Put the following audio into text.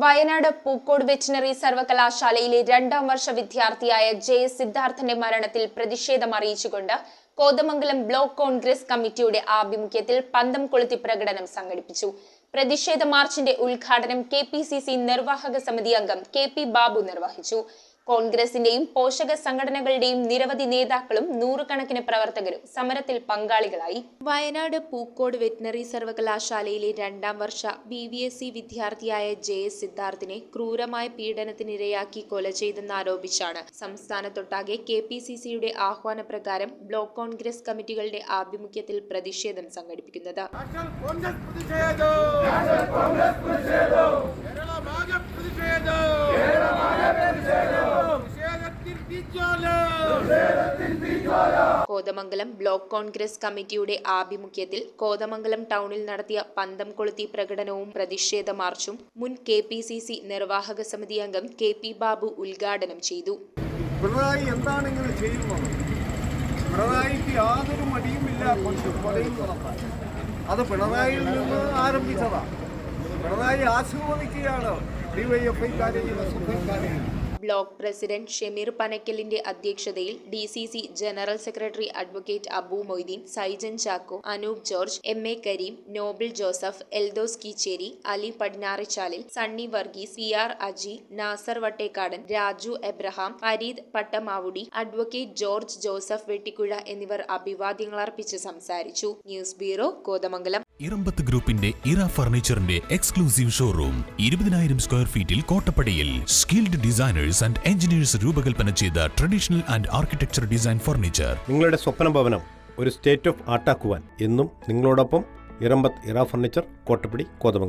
Wayanad Pookode veterinary സർവകലാശാലയിലെ 2ാം വർഷ വിദ്യാർത്ഥിയായ JS സിദ്ധാർത്ഥന്റെ മരണത്തിൽ പ്രതിഷേധം അറിയിച്ചുകൊണ്ട് കോതമംഗലം ബ്ലോക്ക് കോൺഗ്രസ് കമ്മിറ്റിയുടെ ആഭിമുഖ്യത്തിൽ പന്തം കൊളുത്തി പ്രകടനം സംഘടിപ്പിച്ചു. പ്രതിഷേധ മാർച്ചിന്റെ ഉദ്ഘാടനം KPCC നിർവാഹക സമിതി അംഗം KP ബാബു നിർവഹിച്ചു. കോൺഗ്രസിന്റെയും പോഷക സംഘടനകളുടെയും നിരവധി നേതാക്കളും നൂറുകണക്കിന് പ്രവർത്തകരും സമരത്തിൽ പങ്കാളികളായി. വയനാട് പൂക്കോട് വെറ്റിനറി സർവകലാശാലയിലെ 2ാം വർഷ BVSC വിദ്യാർത്ഥിയായ JS സിദ്ധാർത്ഥിനെ ക്രൂരമായ പീഡനത്തിനിരയാക്കി കൊല ചെയ്തെന്നാരോപിച്ചാണ് സംസ്ഥാനത്തൊട്ടാകെ KPCCയുടെ ആഹ്വാനപ്രകാരം ബ്ലോക്ക് കോൺഗ്രസ് കമ്മിറ്റികളുടെ ആഭിമുഖ്യത്തിൽ പ്രതിഷേധം സംഘടിപ്പിക്കുന്നത്. കോതമംഗലം ബ്ലോക്ക് കോൺഗ്രസ് കമ്മിറ്റിയുടെ ആഭിമുഖ്യത്തിൽ കോതമംഗലം ടൗണിൽ നടത്തിയ പന്തം കൊളുത്തി പ്രകടനവും പ്രതിഷേധ മാർച്ചും മുൻ KPCC നിർവാഹക സമിതി അംഗം KP ബാബു ഉദ്ഘാടനം ചെയ്തു. പിണറായി എന്താണ് ഇങ്ങനെ ചെയ്യുന്നത്? പിണറായിക്ക് യാതൊരു മടിയുമില്ല അത് പിണറായിയിൽ നിന്ന് ആരംഭിച്ചതാണ്. പിണറായി ആശീർവദിക്കുകയാണ് ബ്ലോക്ക് പ്രസിഡന്റ് ഷമീർ പനക്കലിന്റെ അധ്യക്ഷതയിൽ DCC general secretary advocate Abu Moideen, Saijan Chacko, Anoop George, MA Kareem, Noble Joseph, Eldhose Keecheri, Ali പടിഞ്ഞാറച്ചാലിൽ, Sunny Varghese, PR Aji, Nasar Vattekkadan, Raju Abraham, Fareed Pattamavudi, advocate George Joseph Vettikuzha എന്നിവർ അഭിവാദ്യങ്ങളർപ്പിച്ച് സംസാരിച്ചു. News bureau, Kothamangalam. ഇറമ്പത്ത് ഗ്രൂപ്പിന്റെ ഇറ ഫർണിച്ചറിന്റെ എക്സ്ക്ലൂസീവ് ഷോറൂം 20,000 സ്ക്വയർ ഫീറ്റിൽ കോട്ടപ്പടിയിൽ. സ്കിൽഡ് ഡിസൈനേഴ്സ് ആൻഡ് എഞ്ചിനീയേഴ്സ് രൂപകൽപ്പന ചെയ്ത traditional and architecture design furniture. നിങ്ങളുടെ സ്വപ്ന ഭവനം ഒരു സ്റ്റേറ്റ് ഓഫ് ആർട്ടാക്കുവാൻ എന്നും നിങ്ങളോടൊപ്പം ഇറമ്പത്ത് ഇറ ഫർണിച്ചർ, കോട്ടപ്പടി, കോതമംഗലം.